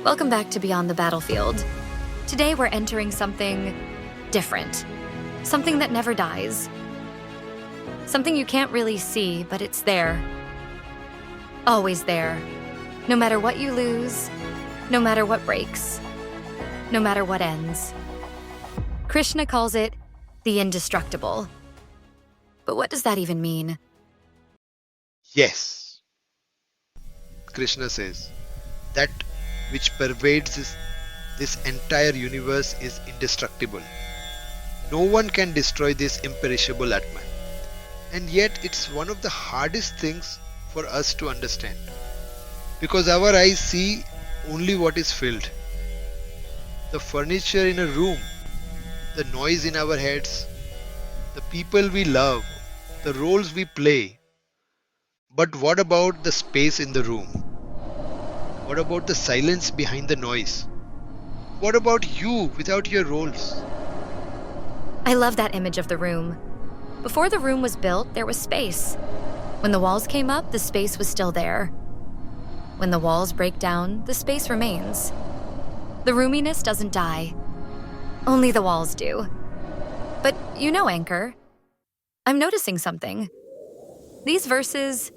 Welcome back to Beyond the Battlefield. Today we're entering something different. Something that never dies. Something you can't really see, but it's there. Always there. No matter what you lose, no matter what breaks, no matter what ends. Krishna calls it the indestructible. But what does that even mean? Yes, Krishna says, that which pervades this entire universe is indestructible. No one can destroy this imperishable Atman. And yet it's one of the hardest things for us to understand. Because our eyes see only what is filled. The furniture in a room, the noise in our heads, the people we love, the roles we play. But what about the space in the room? What about the silence behind the noise? What about you without your roles? I love that image of the room. Before the room was built, there was space. When the walls came up, the space was still there. When the walls break down, the space remains. The roominess doesn't die. Only the walls do. But you know, Anchor, I'm noticing something. These verses,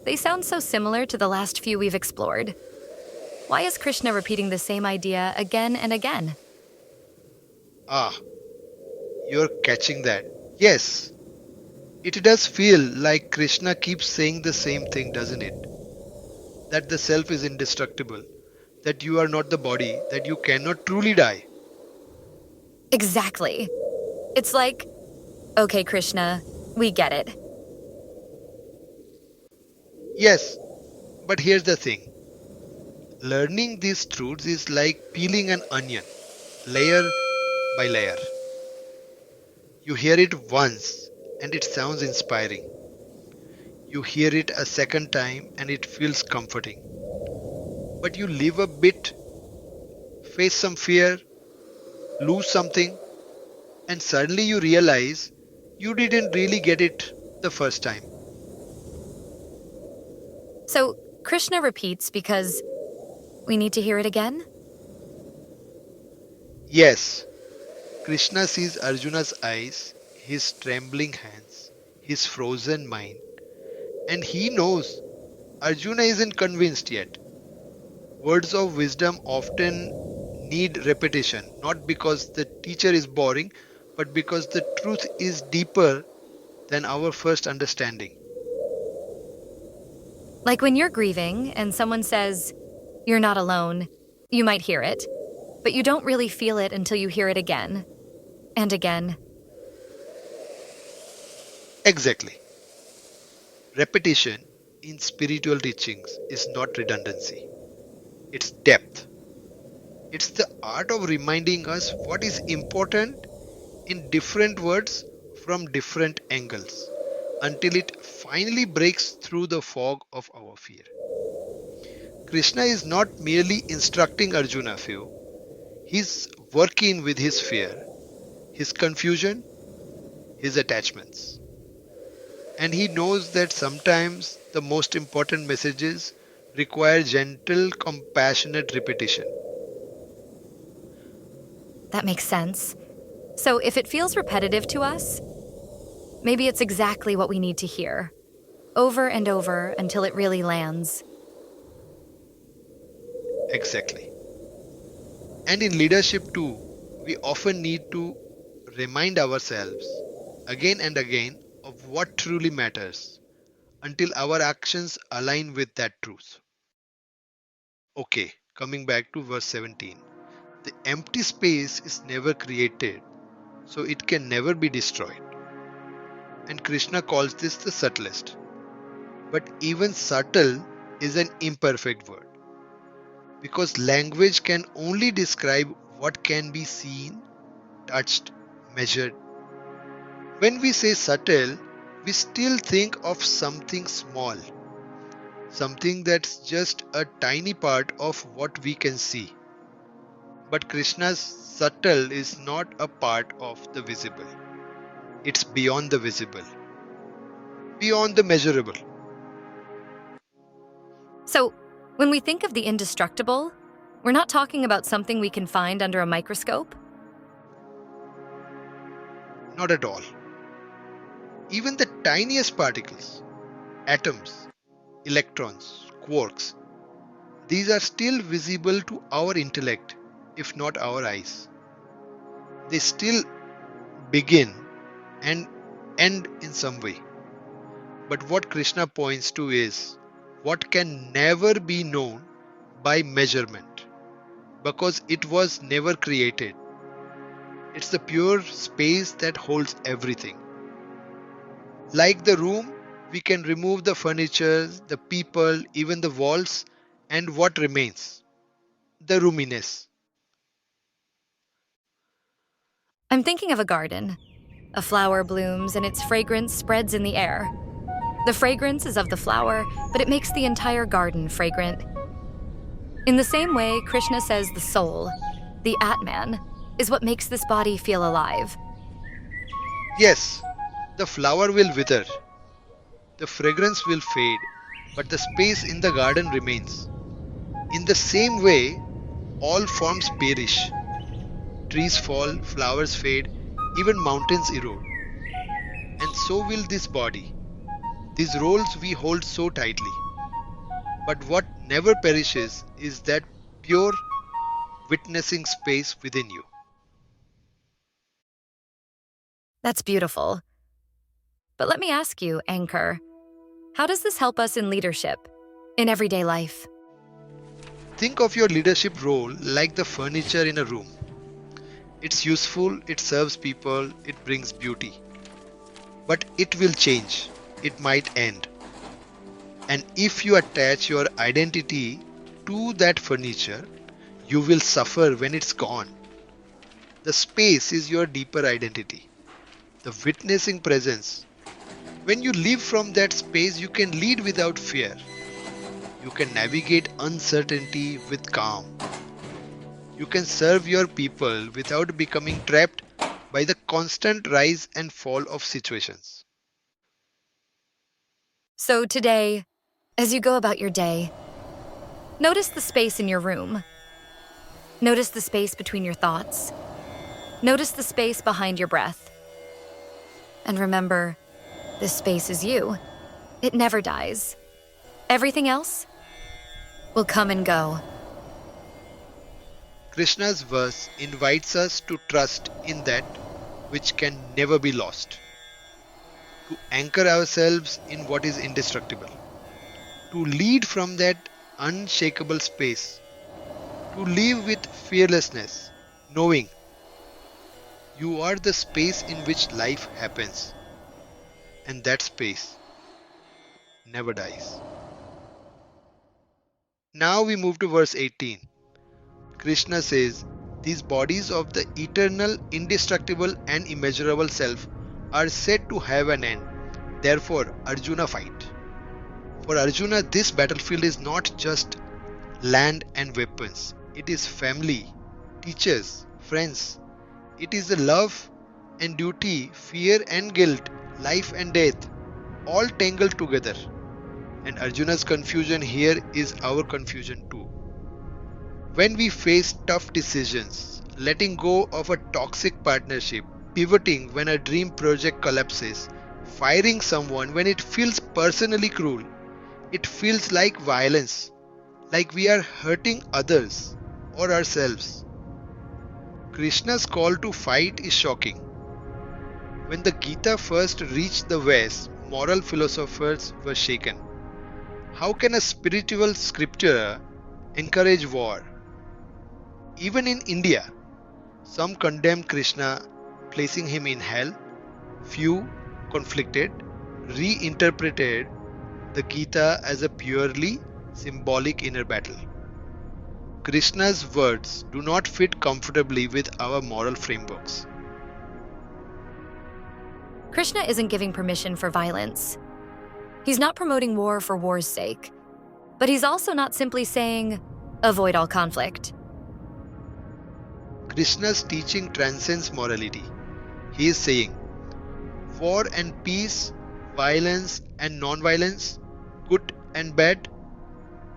they sound so similar to the last few we've explored. Why is Krishna repeating the same idea again and again? Ah, you're catching that. Yes, it does feel like Krishna keeps saying the same thing, doesn't it? That the self is indestructible, that you are not the body, that you cannot truly die. Exactly. It's like, okay, Krishna, we get it. Yes, but here's the thing. Learning these truths is like peeling an onion, layer by layer. You hear it once and it sounds inspiring. You hear it a second time and it feels comforting. But you live a bit, face some fear, lose something, and suddenly you realize you didn't really get it the first time. So Krishna repeats because we need to hear it again? Yes, Krishna sees Arjuna's eyes, his trembling hands, his frozen mind, and he knows Arjuna isn't convinced yet. Words of wisdom often need repetition, not because the teacher is boring, but because the truth is deeper than our first understanding. Like when you're grieving and someone says, you're not alone, you might hear it, but you don't really feel it until you hear it again and again. Exactly. Repetition in spiritual teachings is not redundancy, it's depth. It's the art of reminding us what is important in different words from different angles until it finally breaks through the fog of our fear. Krishna is not merely instructing Arjuna few, he's working with his fear, his confusion, his attachments. And he knows that sometimes the most important messages require gentle, compassionate repetition. That makes sense. So if it feels repetitive to us, maybe it's exactly what we need to hear, over and over until it really lands. Exactly. And in leadership too, we often need to remind ourselves again and again of what truly matters until our actions align with that truth. Okay, coming back to verse 17. The empty space is never created, so it can never be destroyed. And Krishna calls this the subtlest. But even subtle is an imperfect word because language can only describe what can be seen, touched, measured. When we say subtle, we still think of something small, something that's just a tiny part of what we can see. But Krishna's subtle is not a part of the visible. It's beyond the visible, beyond the measurable. So when we think of the indestructible, We're not talking about something we can find under a microscope. Not at all. Even the tiniest particles, atoms, electrons, quarks, these are still visible to our intellect, if not our eyes. They still begin and end in some way. But what Krishna points to is what can never be known by measurement because it was never created. It's the pure space that holds everything. Like the room, we can remove the furniture, the people, even the walls, and what remains? The roominess. I'm thinking of a garden. A flower blooms and its fragrance spreads in the air. The fragrance is of the flower, but it makes the entire garden fragrant. In the same way, Krishna says the soul, the Atman, is what makes this body feel alive. Yes, the flower will wither, the fragrance will fade, but the space in the garden remains. In the same way, all forms perish. Trees fall, flowers fade, even mountains erode. And so will this body, these roles we hold so tightly. But what never perishes is that pure witnessing space within you. That's beautiful. But let me ask you, Anchor, how does this help us in leadership, in everyday life? Think of your leadership role like the furniture in a room. It's useful, it serves people, it brings beauty. But it will change, it might end. And if you attach your identity to that furniture, you will suffer when it's gone. The space is your deeper identity, the witnessing presence. When you live from that space, you can lead without fear. You can navigate uncertainty with calm. You can serve your people without becoming trapped by the constant rise and fall of situations. So today, as you go about your day, notice the space in your room. Notice the space between your thoughts. Notice the space behind your breath. And remember, this space is you. It never dies. Everything else will come and go. Krishna's verse invites us to trust in that which can never be lost, to anchor ourselves in what is indestructible, to lead from that unshakable space, to live with fearlessness, knowing you are the space in which life happens, and that space never dies. Now we move to verse 18. Krishna says, these bodies of the eternal, indestructible and immeasurable self are said to have an end. Therefore, Arjuna fight. For Arjuna, this battlefield is not just land and weapons. It is family, teachers, friends. It is the love and duty, fear and guilt, life and death, all tangled together. And Arjuna's confusion here is our confusion too. When we face tough decisions, letting go of a toxic partnership, pivoting when a dream project collapses, firing someone when it feels personally cruel, it feels like violence, like we are hurting others or ourselves. Krishna's call to fight is shocking. When the Gita first reached the West, moral philosophers were shaken. How can a spiritual scripture encourage war? Even in India, some condemned Krishna, placing him in hell. Few, conflicted, reinterpreted the Gita as a purely symbolic inner battle. Krishna's words do not fit comfortably with our moral frameworks. Krishna isn't giving permission for violence. He's not promoting war for war's sake. But he's also not simply saying, avoid all conflict. Krishna's teaching transcends morality. He is saying, war and peace, violence and non-violence, good and bad,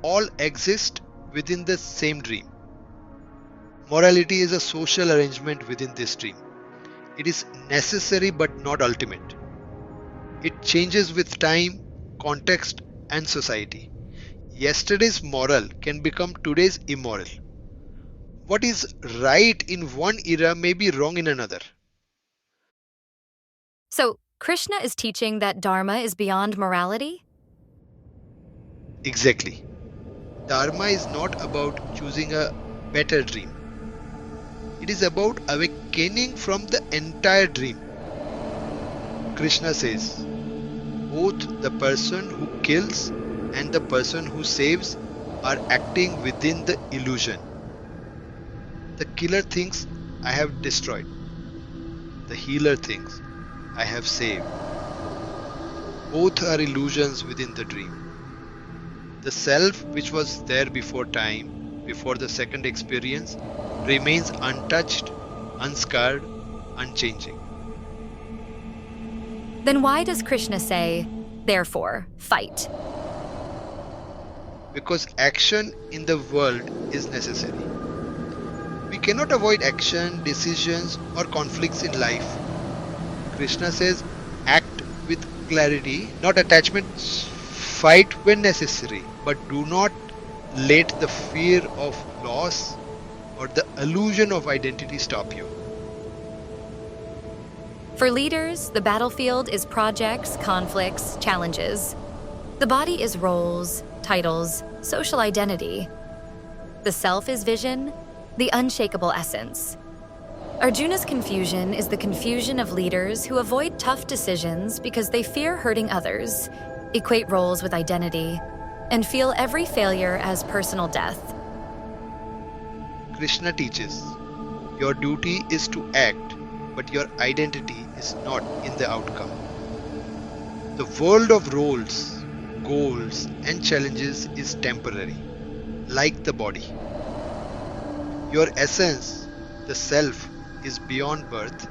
all exist within the same dream. Morality is a social arrangement within this dream. It is necessary but not ultimate. It changes with time, context, and society. Yesterday's moral can become today's immoral. What is right in one era may be wrong in another. So, Krishna is teaching that Dharma is beyond morality? Exactly. Dharma is not about choosing a better dream. It is about awakening from the entire dream. Krishna says, both the person who kills and the person who saves are acting within the illusion. The killer thinks, I have destroyed. The healer thinks, I have saved. Both are illusions within the dream. The self which was there before time, before the second experience, remains untouched, unscarred, unchanging. Then why does Krishna say, therefore, fight? Because action in the world is necessary. We cannot avoid action, decisions, or conflicts in life. Krishna says, act with clarity, not attachment. Fight when necessary, but do not let the fear of loss or the illusion of identity stop you. For leaders, the battlefield is projects, conflicts, challenges. The body is roles, titles, social identity. The self is vision, the unshakable essence. Arjuna's confusion is the confusion of leaders who avoid tough decisions because they fear hurting others, equate roles with identity, and feel every failure as personal death. Krishna teaches, your duty is to act, but your identity is not in the outcome. The world of roles, goals, and challenges is temporary, like the body. Your essence, the self, is beyond birth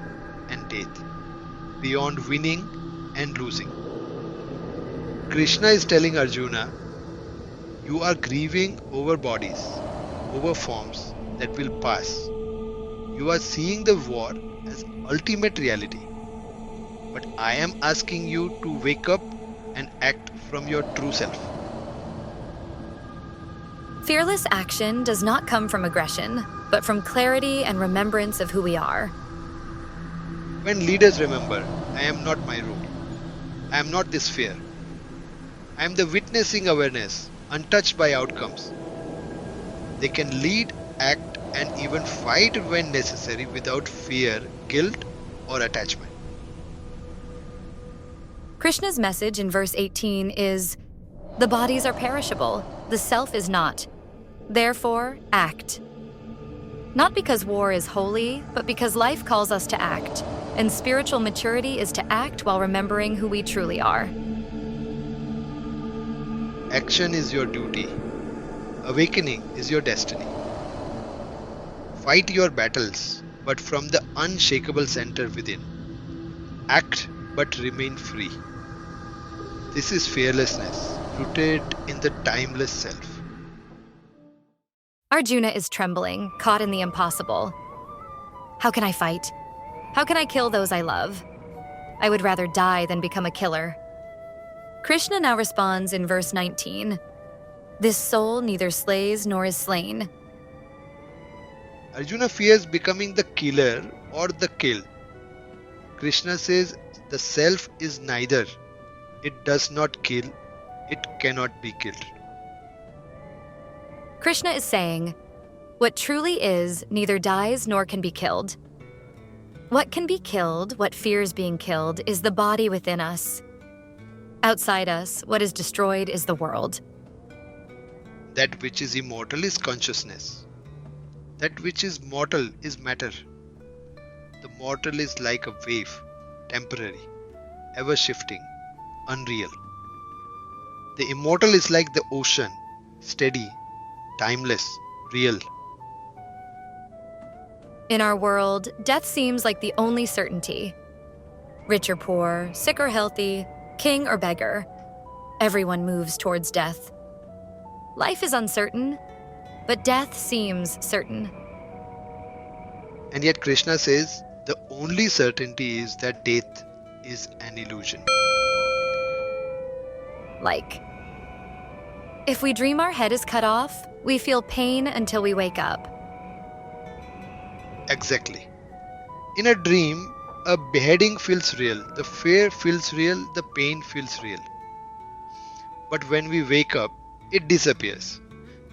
and death, beyond winning and losing. Krishna is telling Arjuna, you are grieving over bodies, over forms that will pass. You are seeing the war as ultimate reality. But I am asking you to wake up and act from your true self. Fearless action does not come from aggression, but from clarity and remembrance of who we are. When leaders remember, I am not my role. I am not this fear. I am the witnessing awareness, untouched by outcomes. They can lead, act, and even fight when necessary without fear, guilt, or attachment. Krishna's message in verse 18 is, the bodies are perishable, the self is not. Therefore, act. Not because war is holy, but because life calls us to act, and spiritual maturity is to act while remembering who we truly are. Action is your duty. Awakening is your destiny. Fight your battles, but from the unshakable center within. Act, but remain free. This is fearlessness, rooted in the timeless self. Arjuna is trembling, caught in the impossible. How can I fight? How can I kill those I love? I would rather die than become a killer. Krishna now responds in verse 19. This soul neither slays nor is slain. Arjuna fears becoming the killer or the killed. Krishna says the self is neither. It does not kill, it cannot be killed. Krishna is saying, what truly is neither dies nor can be killed. What can be killed, what fears being killed, is the body within us. Outside us, what is destroyed is the world. That which is immortal is consciousness. That which is mortal is matter. The mortal is like a wave, temporary, ever shifting, unreal. The immortal is like the ocean, steady, timeless, real. In our world, death seems like the only certainty. Rich or poor, sick or healthy, king or beggar, everyone moves towards death. Life is uncertain, but death seems certain. And yet Krishna says the only certainty is that death is an illusion. Like, if we dream our head is cut off, we feel pain until we wake up. Exactly. In a dream, a beheading feels real, the fear feels real, the pain feels real. But when we wake up, it disappears.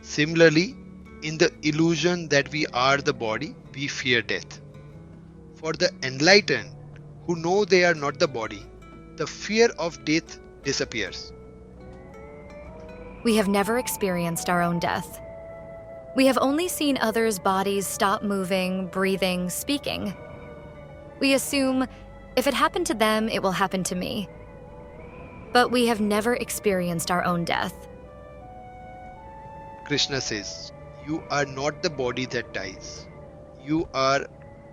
Similarly, in the illusion that we are the body, we fear death. For the enlightened, who know they are not the body, the fear of death disappears. We have never experienced our own death. We have only seen others' bodies stop moving, breathing, speaking. We assume, if it happened to them, it will happen to me. But we have never experienced our own death. Krishna says, you are not the body that dies. You are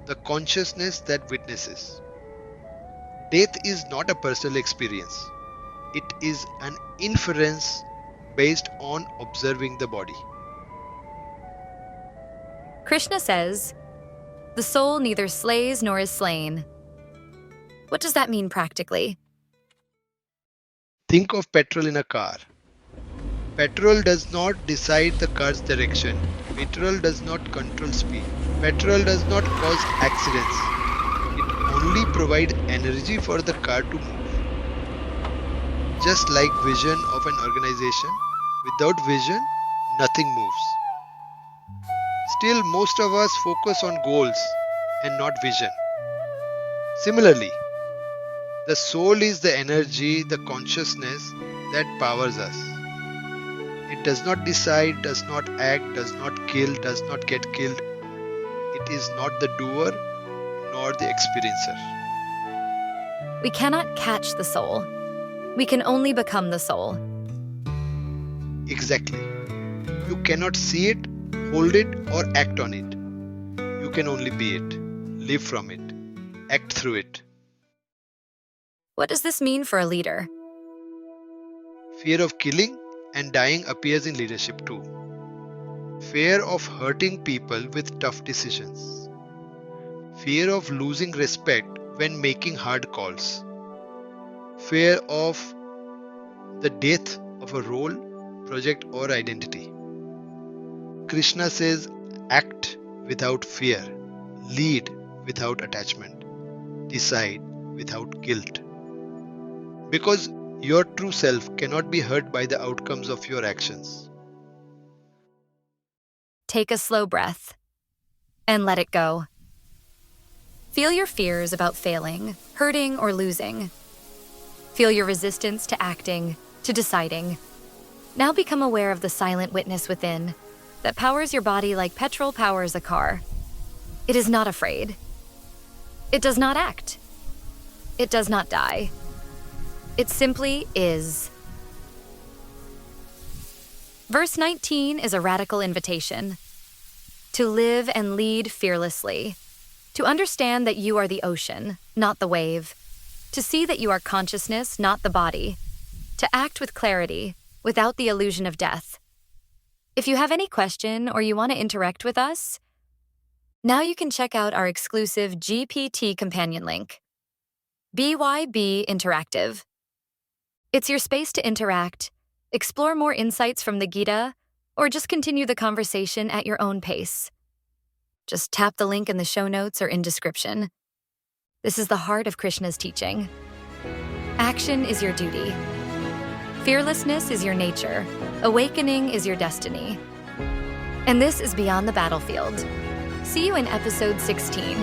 the consciousness that witnesses. Death is not a personal experience. It is an inference based on observing the body. Krishna says, the soul neither slays nor is slain. What does that mean practically? Think of petrol in a car. Petrol does not decide the car's direction. Petrol does not control speed. Petrol does not cause accidents. It only provides energy for the car to move. Just like vision of an organization, without vision, nothing moves. Still, most of us focus on goals and not vision. Similarly, the soul is the energy, the consciousness that powers us. It does not decide, does not act, does not kill, does not get killed. It is not the doer nor the experiencer. We cannot catch the soul. We can only become the soul. Exactly. You cannot see it, hold it, or act on it. You can only be it, live from it, act through it. What does this mean for a leader? Fear of killing and dying appears in leadership too. Fear of hurting people with tough decisions. Fear of losing respect when making hard calls. Fear of the death of a role, project, or identity. Krishna says, act without fear, lead without attachment, decide without guilt. Because your true self cannot be hurt by the outcomes of your actions. Take a slow breath and let it go. Feel your fears about failing, hurting, or losing. Feel your resistance to acting, to deciding. Now become aware of the silent witness within that powers your body like petrol powers a car. It is not afraid. It does not act. It does not die. It simply is. Verse 19 is a radical invitation to live and lead fearlessly, to understand that you are the ocean, not the wave, to see that you are consciousness, not the body, to act with clarity, without the illusion of death. If you have any question or you want to interact with us, now you can check out our exclusive GPT companion link, BYB Interactive. It's your space to interact, explore more insights from the Gita, or just continue the conversation at your own pace. Just tap the link in the show notes or in description. This is the heart of Krishna's teaching. Action is your duty. Fearlessness is your nature. Awakening is your destiny. And this is Beyond the Battlefield. See you in episode 16.